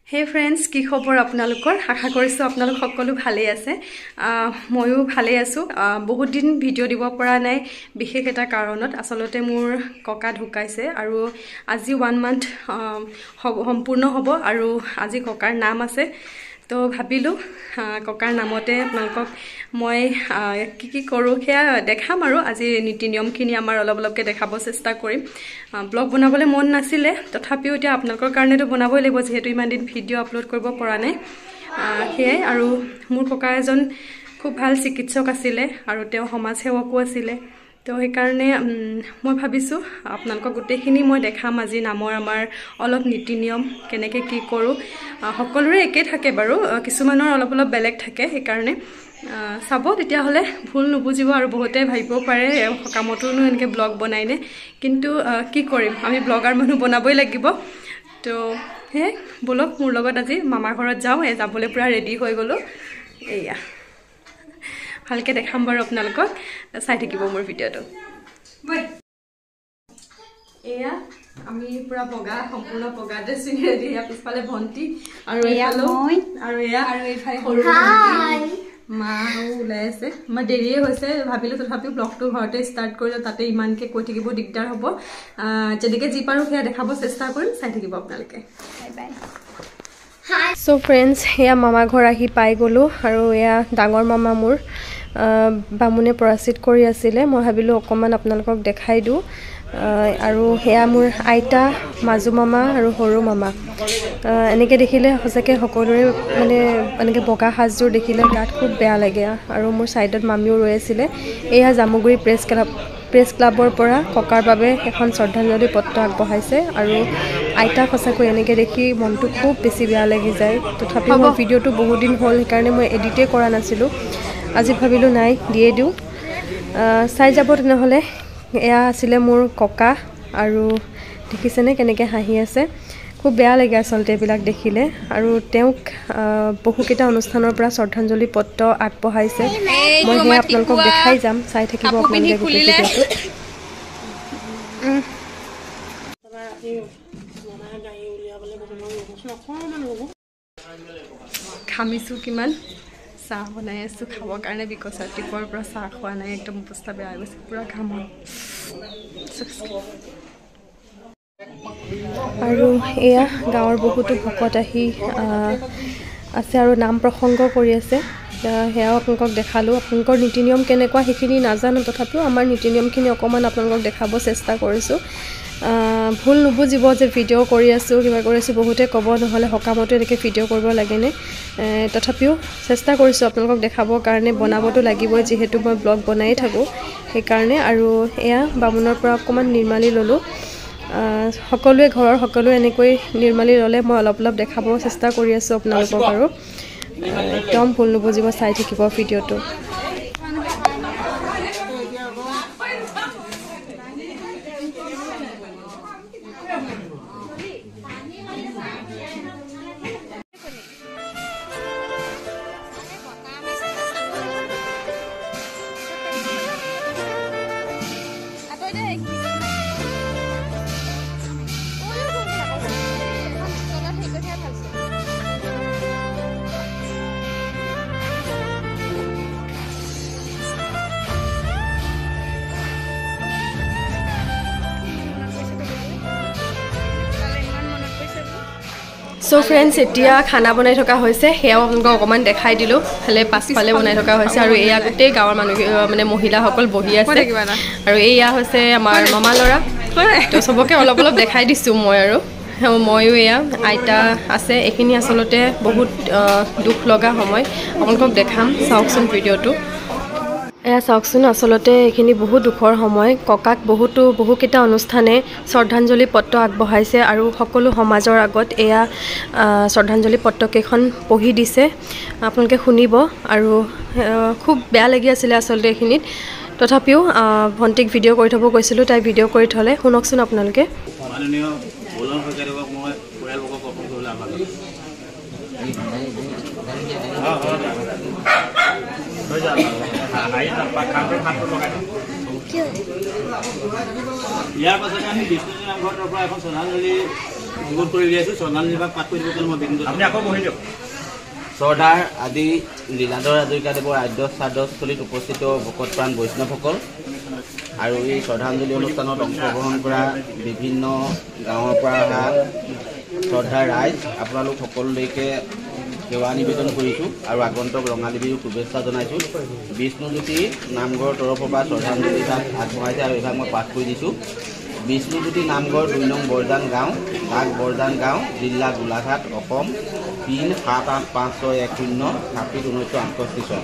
Hey friends, কি খবৰ আপোনালোকৰ আশা কৰিছো আপোনালোক সকলো ভালে আছে ময়ো ভালে আছো বহুত দিন ভিডিও দিব পৰা নাই বিশেষ এটা কাৰণত আসলতে মোৰ ককা ঢুকাইছে আৰু আজি 1 মান্থ সম্পূৰ্ণ হ'ব আৰু আজি ককাৰ নাম আছে তো ভাবিলো ককাৰ নামতে আপোনালোকক মই কি কৰো হেয়া দেখাম আৰু আজি নীতি নিয়মখিনি আমাৰ অলপকে দেখাব চেষ্টা কৰিম ব্লগ বনাবলৈ মন নাছিলে তথাপিও এতিয়া আপোনালোকৰ কাৰণেটো বনাবই লাগিব যেহেতু ইমান দিন ভিডিও আপলোড কৰিব পৰা নাই হেয়াই আৰু মোৰ ককা এজন খুব ভাল চিকিৎসক আছিল আৰু তেওঁ সমাজ সেৱকো আছিল তো এই কাৰণে মই ভাবিছো আপোনালোকক গোটেইখিনি মই দেখাম আজি নামৰ আমাৰ অলপ নীতি নিয়ম কেনেকৈ কি কৰো সকলোৰে একে থাকে বাৰু কিছুমানৰ অলপ বেলেগ থাকে এই কাৰণে সাব তেতিয়া হলে ভুল নুবুজিব আৰু বহুতে ভাবিব পাৰে সকামতোনো এনেকৈ ব্লগ বনাইনে কিন্তু কি কৰিম আমি ব্লগাৰ মানুহ বনাবই লাগিব তো হে বলক মোৰ লগত আজি মামা ঘৰত যাও যাবলৈ পুৰা ৰেডি হৈ গলো এয়া ভালকে দেখাম বাৰু আপোনালোকক চাই থাকিব মোৰ ভিডিওটো এয়া আমি পুৰা বগা সম্পূৰ্ণ বগা ড্ৰেছ ৰেডি ইয়া পিছফালে ভন্টি আৰু এফালে আৰু এয়া আৰু এফালে সৰু মা ওলাই আছে মই দেৰিয়ে হৈছে ভাবিলো তথাপিও ব্লগটো ঘৰতে ষ্টাৰ্ট কৰিলো তাতে ইমানকে কৈ থাকিব দিগদাৰ হ'ব যেনেকৈ যি পাৰো সেয়া দেখাব চেষ্টা কৰিম চাই থাকিব আপোনালোকে বাই বাই সো ফ্ৰেন্ডছ এয়া মামা ঘৰ আহি পাই গলো আৰু এয়া ডাঙৰ মামা মোৰ বামুনে পৰাচিত কৰি আছিল মই ভাবিলো অকমান আপোনালোকক দেখাই দিও আৰু হেয়া মোৰ আইতা মাজু মামা আৰু সৰু মামা এনেকৈ দেখিলে হসকে সকলোৰে মানে এনেকৈ বগা হাজযোৰ দেখিলে গাত খুব বেয়া লাগে আৰু মোৰ সাইডত মামিও ৰৈ আছিল এয়া জামুগুৰি প্ৰেছ ক্লাবৰ পৰা ককাৰ বাবে এখন শ্ৰদ্ধাঞ্জলি পত্ৰ আগবঢ়াইছে আৰু আইতা হসকৈ এনেকৈ দেখি মনটো খুব বেছি বেয়া লাগি যায় তথাপিও মই ভিডিওটো বহুত দিন হ'ল সেইকাৰণে মই এডিটে কৰা নাছিলোঁ আজি ভাবিলো নাই দিয়ে দিও চাই যাব তেনেহলে এয়া আছিল মোৰ ককা আৰু দেখিছেনে কেনেকৈ হাঁহি আছে খুব বেয়া লাগে আসলতে এইবিলাক দেখিলে আৰু তেওঁক বহুকেইটা অনুষ্ঠানৰ পৰা শ্ৰদ্ধাঞ্জলি পত্ৰ আগবঢ়াইছে মই হেয়া আপোনালোকক দেখাই যাম চাই থাকিব আপোনালোকে গোটেই ভিডিওটো খামিছো কিমান চাহ বনাই আছো খাবৰ কাৰণে বিকজ ৰাতিপুৱাৰ পৰা চাহ খোৱা নাই একদম অৱস্থা বেয়া হৈ গৈছে পুৰা ঘামন আৰু এয়া গাঁৱৰ বহুতো ভকত আহি আছে আৰু নাম প্ৰসংগ কৰি আছে সেয়াও আপোনালোকক দেখালোঁ আপোনালোকৰ নীতি নিয়ম কেনেকুৱা সেইখিনি নাজানো তথাপিও আমাৰ নীতি নিয়মখিনি অকণমান আপোনালোকক দেখাব চেষ্টা কৰিছোঁ ভুল নুবুজিব যে ভিডিঅ' কৰি আছোঁ কিবা কৰিছোঁ বহুতে ক'ব নহ'লে সকামতো এনেকৈ ভিডিঅ' কৰিব লাগেনে তথাপিও চেষ্টা কৰিছোঁ আপোনালোকক দেখাবৰ কাৰণে বনাবতো লাগিবই যিহেতু মই ব্লগ বনায়ে থাকোঁ সেইকাৰণে আৰু এয়া বামুণৰ পৰা অকণমান নিৰ্মালি ল'লোঁ সকলোৱে ঘৰৰ সকলোৱে এনেকৈ নিৰ্মালি ল'লে মই অলপ দেখাব চেষ্টা কৰি আছোঁ আপোনালোকক আৰু একদম ভুল নুবুজিব চাই থাকিব ভিডিঅ'টো সো ফ্ৰেন্ডছ এতিয়া খানা বনাই থকা হৈছে সেয়াও আপোনালোকক অকণমান দেখাই দিলোঁ খালে পাছফালে বনাই থকা হৈছে আৰু এয়া গোটেই গাঁৱৰ মানুহ মানে মহিলাসকল বহি আছে আৰু এয়া হৈছে আমাৰ মামা ল'ৰা তো চবকে অলপ দেখাই দিছোঁ মই আৰু ময়ো এয়া আইতা আছে এইখিনি আচলতে বহুত দুখ লগা সময় আপোনালোকক দেখাম চাওকচোন ভিডিঅ'টো এয়া চাওকচোন আচলতে এইখিনি বহুত দুখৰ সময় ককাক বহুকেইটা অনুষ্ঠানে শ্ৰদ্ধাঞ্জলি পত্ৰ আগবঢ়াইছে আৰু সকলো সমাজৰ আগত এয়া শ্ৰদ্ধাঞ্জলি পত্ৰকেইখন পঢ়ি দিছে আপোনালোকে শুনিব আৰু খুব বেয়া লাগি আছিলে আচলতে এইখিনিত তথাপিও ভণ্টিক ভিডিঅ' কৰি থ'ব কৈছিলোঁ তাই ভিডিঅ' কৰি থ'লে শুনকচোন আপোনালোকে ইয়াৰ পাছতে আমি বিষ্ণু নামঘৰৰ পৰা এখন শ্ৰদ্ধাঞ্জলি অনুৰোধ কৰি উলিয়াইছোঁ শ্ৰদ্ধাঞ্জলি ভাগ পাঠ কৰি দিব মই বিন্দু আপুনি আকৌ বহি দিয়ক। শ্ৰদ্ধাৰ আদি লীলাধৰ হাজৰিকাদেৱৰ আদ্য শ্ৰাদ্ধস্থলীত উপস্থিত ভকতপ্ৰাণ বৈষ্ণৱসকল আৰু এই শ্ৰদ্ধাঞ্জলি অনুষ্ঠানত অংশগ্ৰহণ কৰা বিভিন্ন গাঁৱৰ পৰা অহা শ্ৰদ্ধাৰ ৰাইজ আপোনালোক সকলোলৈকে সেৱা নিবেদন কৰিছোঁ আৰু আগন্তুক ৰঙালী বিহুৰ শুভেচ্ছা জনাইছোঁ। বিষ্ণুজ্যোতি নামঘৰৰ তৰফৰ পৰা শ্ৰদ্ধাঞ্জলি ভাগ আগবঢ়াইছে আৰু এইভাগ মই পাঠ কৰি দিছোঁ। বিষ্ণুজ্যোতি নামঘৰ 2 নং বৰদান গাঁও, ডাক বৰদান গাঁও, জিলা গোলাঘাট, অসম, পিন 785610, স্থাপিত 1968 চন।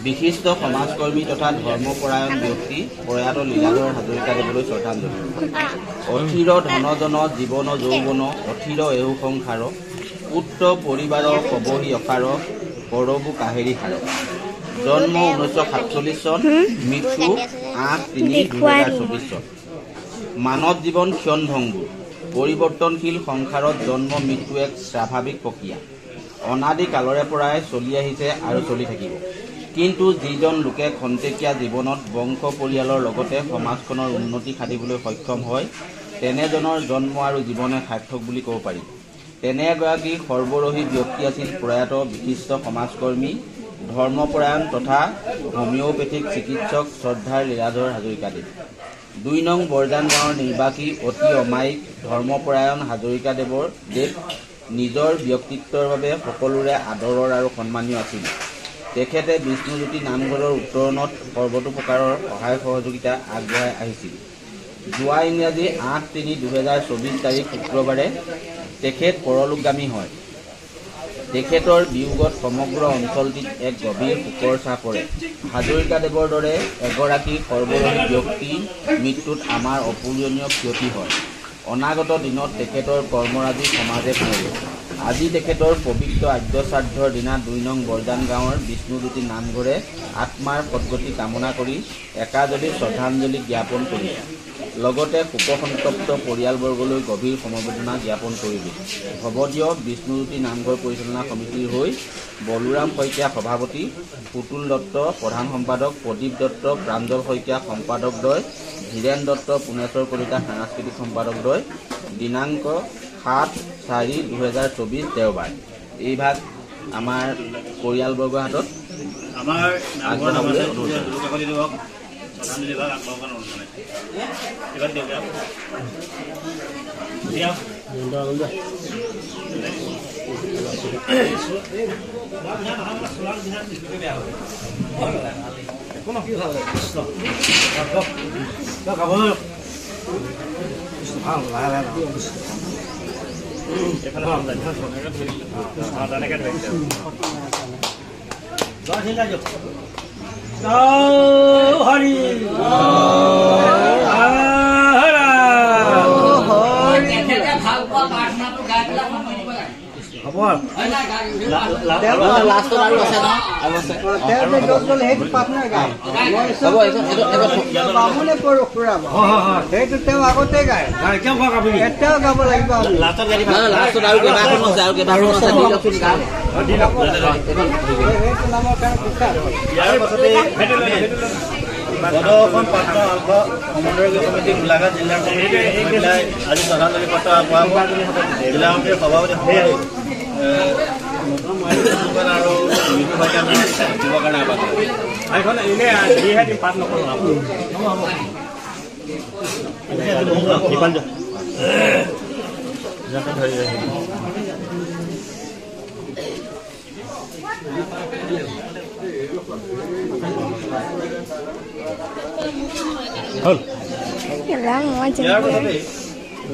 বিশিষ্ট সমাজকৰ্মী তথা ধৰ্মপৰায়ণ ব্যক্তি প্ৰয়াত লীলাধৰ হাজৰিকাদেৱলৈ শ্ৰদ্ধাঞ্জলি। অথিৰ ধনজন জীৱন যৌৱন, অথিৰ এহু সংসাৰ, পুত্ৰ পৰিবাৰ কবহি অসাৰ, কৰবু কাহেৰি সাৰ। জন্ম 1947 চন, মৃত্যু 8/3/2024 চন। মানৱ জীৱন ক্ষণভংগুৰ, পৰিৱৰ্তনশীল সংসাৰত জন্ম মৃত্যু এক স্বাভাৱিক প্ৰক্ৰিয়া। অনাদি কালৰে পৰাই চলি আহিছে আৰু চলি থাকিব। কিন্তু যিজন লোকে খন্তেকীয়া জীৱনত বংশ পৰিয়ালৰ লগতে সমাজখনৰ উন্নতি সাধিবলৈ সক্ষম হয়, তেনেজনৰ জন্ম আৰু জীৱনে সাৰ্থক বুলি ক'ব পাৰি। তেনে এগৰাকী সৰ্বৰহী ব্যক্তি আছিল প্ৰয়াত বিশিষ্ট সমাজকৰ্মী, ধৰ্মপৰায়ণ তথা হোমিঅ'পেথিক চিকিৎসক শ্ৰদ্ধাৰ লীলাধৰ হাজৰিকাদেৱ। 2 নং বৰদান গাঁৱৰ নিৰ্বাসী অতি অমায়িক ধৰ্মপৰায়ণ হাজৰিকাদেৱৰ দেৱ নিজৰ ব্যক্তিত্বৰ বাবে সকলোৰে আদৰৰ আৰু সন্মানীয় আছিল। তেখেতে বিষ্ণুজ্যোতি নামঘৰৰ উত্তৰণত সৰ্বতো প্ৰকাৰৰ সহায় সহযোগিতা আগবঢ়াই আহিছিল। যোৱা ইংৰাজী 8/3/2024 তাৰিখ শুক্ৰবাৰে তেখেত পৰলোকগামী হয়। তেখেতৰ বিয়োগত সমগ্ৰ অঞ্চলটিত এক গভীৰ শোকৰ ছাঁ পৰে। হাজৰিকাদেৱৰ দৰে এগৰাকী সৰ্বৰহী ব্যক্তিৰ মৃত্যুত আমাৰ অপূৰণীয় ক্ষতি হয়। অনাগত দিনত তেখেতৰ কৰ্মৰাজি সমাজে শুনিব। আজি তেখেতৰ পবিত্ৰ আদ্য শ্ৰাদ্ধৰ দিনা 2 নং বৰদান গাঁৱৰ বিষ্ণুজ্যোতি নামঘৰে আত্মাৰ সদ্গতি কামনা কৰি একাজলি শ্ৰদ্ধাঞ্জলি জ্ঞাপন কৰিছে। লগতে শোকসন্তপ্ত পৰিয়ালবৰ্গলৈ গভীৰ সমবেদনা জ্ঞাপন কৰিলে। ভৱদীয় বিষ্ণুজ্যোতি নামঘৰ পৰিচালনা সমিতিৰ হৈ বলোৰাম শইকীয়া সভাপতি, পুতুল দত্ত প্ৰধান সম্পাদক, প্ৰদীপ দত্ত, প্ৰাঞ্জল শইকীয়া সম্পাদকদ্বয়, ধীৰেন দত্ত, পুনেশ্বৰ কলিতা সাংস্কৃতিক সম্পাদকদ্বয়। দিনাংক 7/4/2024 দেওবাৰ। এই ভাগ আমাৰ পৰিয়ালবৰ্গৰ হাতত আমাৰ আগবঢ়াবলৈ শ্ৰদ্ধাঞ্জলি ভাগ আগবঢ়াব অনুষ্ঠানে এবাৰ দিয়ক দিয়ক বদখন পাত্ৰ আলফ সমন্বয় সমিতি গোলাঘাট জিলাৰ সমিতি আজি শ্ৰদ্ধাঞ্জলি পত্ৰ আগবঢ়াব। জিলা সমিতিৰ সভাপতি আৰু বিহু ভাইকে আমি দিবৰ কাৰণে আহ্বান এইখন এনে যিহেতু পাঠ নকৰোঁ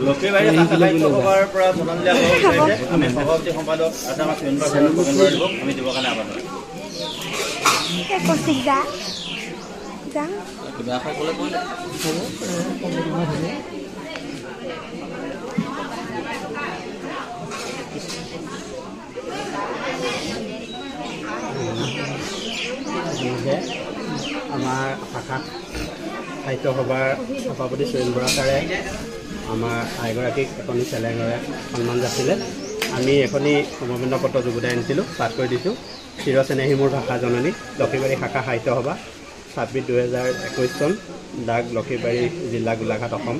লক্ষীবাৰী সাহিত্য সভাৰ পৰা শ্ৰদ্ধাঞ্জলি আগবঢ়াইছে। আমি সভাপতি সম্পাদক আছে আমাৰ আমি দিবৰ কাৰণে আহ্বান আমাৰ শাখা সাহিত্য সভাৰ সভাপতি সুৰেন বৰা ছাৰে আমাৰ আইগৰাকীক এখনি চেলেঙৰে সন্মান যাচিলে। আমি এখনি সমবেদনা পত্ৰ যোগদান আনিছিলোঁ, পাঠ কৰি দিছোঁ। চিৰচেনেহী মোৰ ভাষা জননী, লক্ষীবাৰী শাখা সাহিত্য সভা, 26/2021 চন, ডাক লক্ষীবাৰী, জিলা গোলাঘাট, অসম।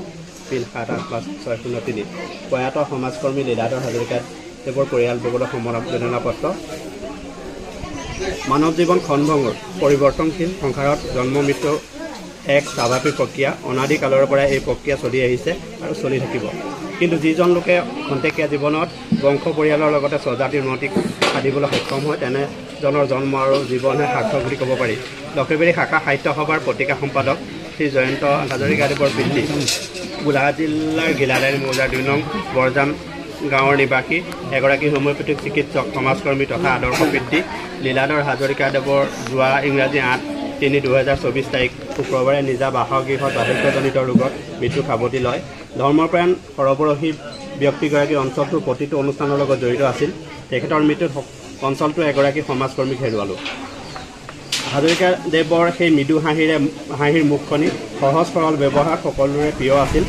পিন 785603 প্ৰয়াত সমাজকৰ্মী লীলাধৰ হাজৰিকাদেৱৰ পৰিয়ালবৰ্গৰ সমবেদনা পত্ৰ মানৱ জীৱন ক্ষণভংগুৰ পৰিৱৰ্তনশীল সংসাৰত জন্ম মৃত্যু এক স্বাভাৱিক প্ৰক্ৰিয়া অনাদি কালৰ পৰা এই প্ৰক্ৰিয়া চলি আহিছে আৰু চলি থাকিব কিন্তু যিজন লোকে খন্তেকীয়া জীৱনত বংশ পৰিয়ালৰ লগতে স্বজাতিৰ উন্নতি সাধিবলৈ সক্ষম হয় তেনেজনৰ জন্ম আৰু জীৱনহে সাৰ্থক বুলি ক'ব পাৰি লক্ষীবাৰী শাখা সাহিত্য সভাৰ পত্ৰিকা সম্পাদক শ্ৰী জয়ন্ত হাজৰিকাদেৱৰ পিতৃ গোলাঘাট জিলাৰ গিলাদাৰী মৌজাৰ 2 নং বৰজান গাঁৱৰ নিবাসী এগৰাকী হোমিওপেথিক চিকিৎসক সমাজকৰ্মী তথা আদৰ্শ পিতৃ লীলাধৰ হাজৰিকাদেৱৰ যোৱা ইংৰাজী 8/3/2024 তাৰিখ শুক্ৰবাৰে নিজা বাসগৃহত বাৰ্ধক্যজনিত ৰোগত মৃত্যু সাৱটি লয় ধৰ্মপ্ৰাণ সৰবৰাহী ব্যক্তিগৰাকী অঞ্চলটোৰ প্ৰতিটো অনুষ্ঠানৰ লগত জড়িত আছিল তেখেতৰ মৃত্যুত অঞ্চলটোৰ এগৰাকী সমাজকৰ্মীক হেৰুৱালোঁ হাজৰিকাদেৱৰ সেই মৃদু হাঁহিৰ মুখখনি সহজ সৰল ব্যৱহাৰ সকলোৰে প্ৰিয় আছিল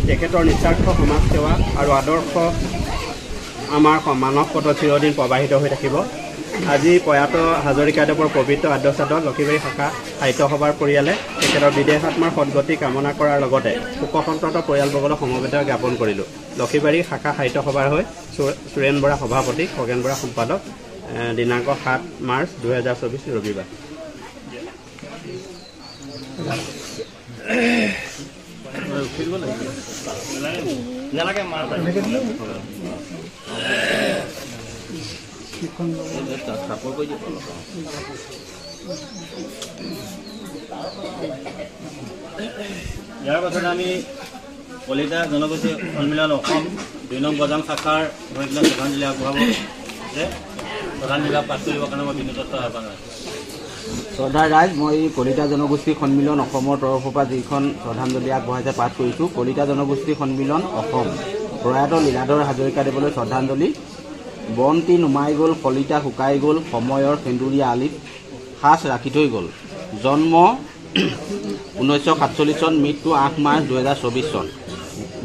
তেখেতৰ নিস্বাৰ্থ সমাজ সেৱা আৰু আদৰ্শ আমাৰ মানৱ পথত চিৰদিন প্ৰবাহিত হৈ থাকিব আজি প্ৰয়াত হাজৰিকাদেৱৰ পবিত্ৰ আদ্যশ্ৰাদ্ধত লক্ষীবাৰী শাখা সাহিত্য সভাৰ পৰিয়ালে তেখেতৰ বিদেহাত্মাৰ সদগতি কামনা কৰাৰ লগতে শোকসন্তপ্ত পৰিয়ালবৰ্গলৈ সমবেদনা জ্ঞাপন কৰিলোঁ লক্ষীবাৰী শাখা সাহিত্য সভাৰ হৈ সুৰেণ বৰা সভাপতি খগেন বৰা সম্পাদক দিনাংক 7 মাৰ্চ 2024 ৰবিবাৰ ইয়াৰ পাছত আমি কলিতা জনগোষ্ঠী সন্মিলন অসম 2 নং বজান শাখাৰ হৈ পেলাই শ্ৰদ্ধাঞ্জলি আগবঢ়াব যে শ্ৰদ্ধাঞ্জলি পাঠ কৰিবৰ কাৰণে মই বিনোদ দত্ত আহ্বান কৰিছোঁ শ্ৰদ্ধাৰ ৰাইজ মই কলিতা জনগোষ্ঠী সন্মিলন অসমৰ তৰফৰ পৰা যিখন শ্ৰদ্ধাঞ্জলি আগবঢ়াইছে পাঠ কৰিছোঁ কলিতা জনগোষ্ঠী সন্মিলন অসম প্ৰয়াত লীলাধৰ হাজৰিকাদেৱলৈ শ্ৰদ্ধাঞ্জলি বন্তি নুমাই গ'ল কলিতা শুকাই গ'ল সময়ৰ সেন্দুৰীয়া আলিত সাজ ৰাখি থৈ গ'ল জন্ম 1947 চন মৃত্যু 8 মাৰ্চ 2024 চন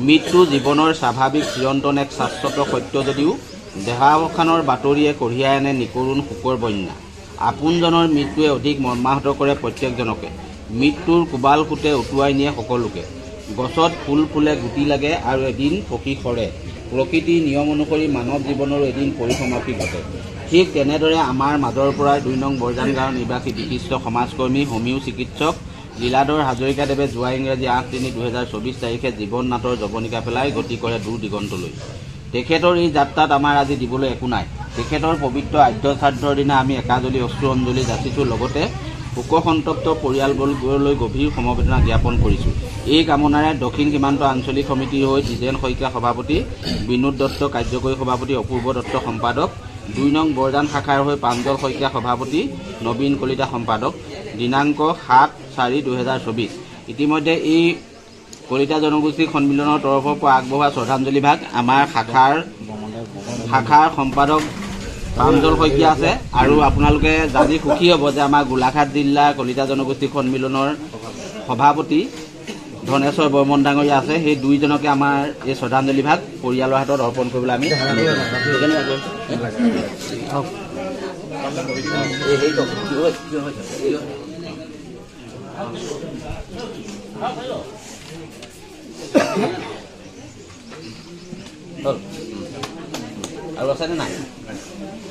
মৃত্যু জীৱনৰ স্বাভাৱিক চিৰন্তন এক শাশ্বত সত্য যদিও দেহাৱসানৰ বাতৰিয়ে কঢ়িয়াই আনে নিকৰুণ শোকৰ বন্যা আপোনজনৰ মৃত্যুৱে অধিক মৰ্মাহত কৰে প্ৰত্যেকজনকে মৃত্যুৰ কোবাল কোটে উটুৱাই নিয়ে সকলোকে গছত ফুল ফুলে গুটি লাগে আৰু এদিন পকি সৰে প্ৰকৃতিৰ নিয়ম অনুসৰি মানৱ জীৱনৰো এদিন পৰিসমাপ্তি ঘটে ঠিক তেনেদৰে আমাৰ মাজৰ পৰা 2 নং বৰজান গাঁৱৰ নিবাসী বিশিষ্ট সমাজকৰ্মী হোমিও চিকিৎসক লীলাধৰ হাজৰিকাদেৱে যোৱা ইংৰাজী 8/3/2024 তাৰিখে জীৱন নাটৰ জৱনিকা পেলাই গতি কৰে দূৰ দিগন্তলৈ তেখেতৰ এই যাত্ৰাত আমাৰ আজি দিবলৈ একো নাই তেখেতৰ পবিত্ৰ আদ্যশ্ৰাদ্ধৰ দিনা আমি একাজলি অশ্ৰু অঞ্জলি যাচিছোঁ লগতে শোকসন্তপ্ত পৰিয়ালবৰ্গলৈ গভীৰ সমবেদনা জ্ঞাপন কৰিছোঁ এই কামনাৰে দক্ষিণ সীমান্ত আঞ্চলিক সমিতিৰ হৈ দ্বিজেন শইকীয়া সভাপতি বিনোদ দত্ত কাৰ্যকৰী সভাপতি অপূৰ্ব দত্ত সম্পাদক 2 নং বৰজান শাখাৰ হৈ প্ৰাঞ্জল শইকীয়া সভাপতি নবীন কলিতা সম্পাদক দিনাংক 7/4/2024 ইতিমধ্যে এই কলিতা জনগোষ্ঠী সন্মিলনৰ তৰফৰ পৰা আগবঢ়োৱা শ্ৰদ্ধাঞ্জলি ভাগ আমাৰ শাখাৰ সম্পাদক প্ৰাঞ্জল শইকীয়া আছে আৰু আপোনালোকে জানি সুখী হ'ব যে আমাৰ গোলাঘাট জিলা কলিতা জনগোষ্ঠী সন্মিলনৰ সভাপতি ধনেশ্বৰ বৰ্মন ডাঙৰীয়া আছে সেই দুইজনকে আমাৰ এই শ্ৰদ্ধাঞ্জলি ভাগ পৰিয়ালৰ হাতত অৰ্পণ কৰিবলৈ আমি আৰু আছেনে নাই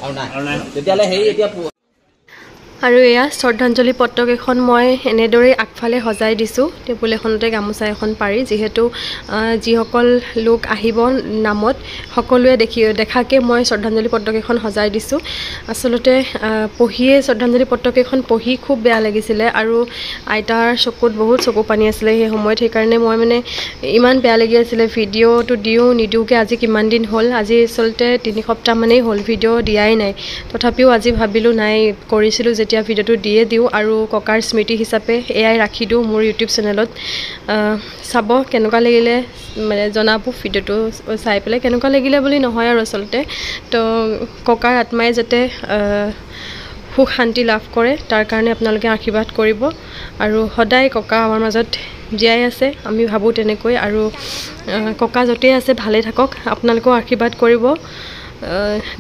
আৰু নাই তেতিয়াহ'লে সেই এতিয়া আৰু এয়া শ্ৰদ্ধাঞ্জলি পত্ৰকেইখন মই এনেদৰেই আগফালে সজাই দিছোঁ টেবুল এখনতে গামোচা এখন পাৰি যিহেতু যিসকল লোক আহিব নামত সকলোৱে দেখাকে মই শ্ৰদ্ধাঞ্জলি পত্ৰকেইখন সজাই দিছোঁ আচলতে পঢ়িয়ে শ্ৰদ্ধাঞ্জলি পত্ৰকেইখন পঢ়ি খুব বেয়া লাগিছিলে আৰু আইতাৰ চকুত বহুত চকু পানী আছিলে সেই সময়ত সেইকাৰণে মই মানে ইমান বেয়া লাগি আছিলে ভিডিঅ'টো নিদিওঁকৈ আজি কিমান দিন হ'ল আজি আচলতে 3 সপ্তাহমানেই হ'ল ভিডিঅ' দিয়াই নাই তথাপিও আজি ভাবিলোঁ নাই কৰিছিলোঁ যেতিয়া ভিডিঅ'টো দিয়ে দিওঁ আৰু ককাৰ স্মৃতি হিচাপে এয়াই ৰাখি দিওঁ মোৰ ইউটিউব চেনেলত চাব কেনেকুৱা লাগিলে মানে জনাব ভিডিঅ'টো চাই পেলাই কেনেকুৱা লাগিলে বুলি নহয় আৰু আচলতে তো ককাৰ আত্মাই যাতে সুখ শান্তি লাভ কৰে তাৰ কাৰণে আপোনালোকে আশীৰ্বাদ কৰিব আৰু সদায় ককা আমাৰ মাজত জীয়াই আছে আমি ভাবোঁ তেনেকৈ আৰু ককা য'তেই আছে ভালে থাকক আপোনালোকেও আশীৰ্বাদ কৰিব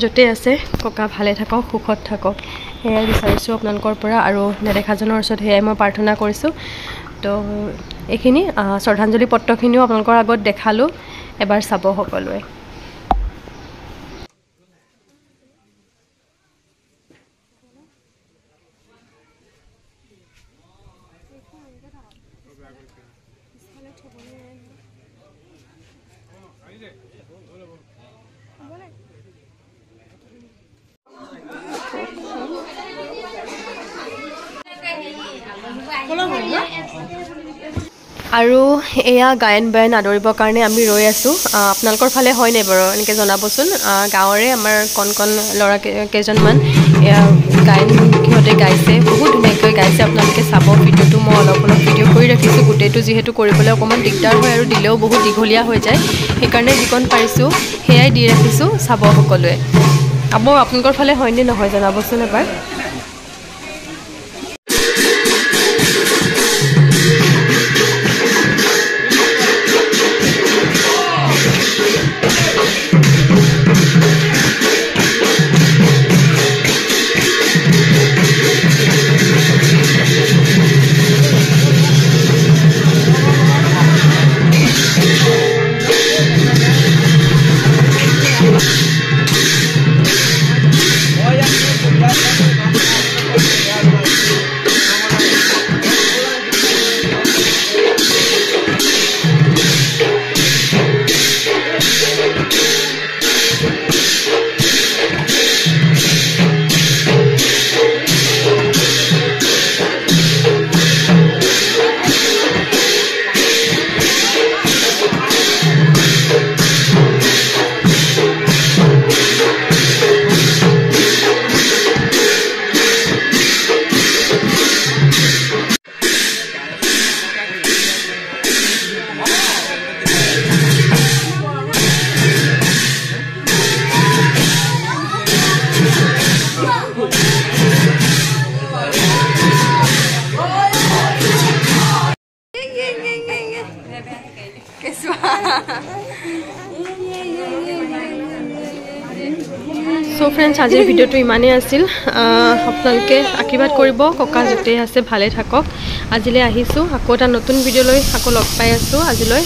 য'তে আছে ককা ভালে থাকক সুখত থাকক সেয়াই বিচাৰিছোঁ আপোনালোকৰ পৰা আৰু নেদেখাজনৰ ওচৰত সেয়াই মই প্ৰাৰ্থনা কৰিছোঁ তো এইখিনি শ্ৰদ্ধাঞ্জলি পত্ৰখিনিও আপোনালোকৰ আগত দেখালোঁ এবাৰ চাব সকলোৱে আৰু এয়া গায়ন বায়ন আদৰিবৰ কাৰণে আমি ৰৈ আছোঁ আপোনালোকৰ ফালে হয় নাই বাৰু এনেকৈ জনাবচোন গাঁৱৰে আমাৰ কণ কণ ল'ৰা কেইজনমান এয়া গায়ন সিহঁতে গাইছে বহুত ধুনীয়াকৈ গাইছে আপোনালোকে চাব ভিডিঅ'টো মই অলপ ভিডিঅ' কৰি ৰাখিছোঁ গোটেইটো যিহেতু কৰিবলৈ অকণমান দিগদাৰ হয় আৰু দিলেও বহুত দীঘলীয়া হৈ যায় সেইকাৰণে যিকণ পাৰিছোঁ সেয়াই দি ৰাখিছোঁ চাব সকলোৱে আপোনালোকৰ ফালে হয়নে নহয় জনাবচোন এবাৰ সো ফ্ৰেণ্ডছ আজিৰ ভিডিঅ'টো ইমানেই আছিল আপোনালোকে আশীৰ্বাদ কৰিব ককা য'তেই আছে ভালে থাকক আজিলৈ আহিছোঁ আকৌ এটা নতুন ভিডিঅ' লৈ আকৌ লগ পাই আছোঁ আজিলৈ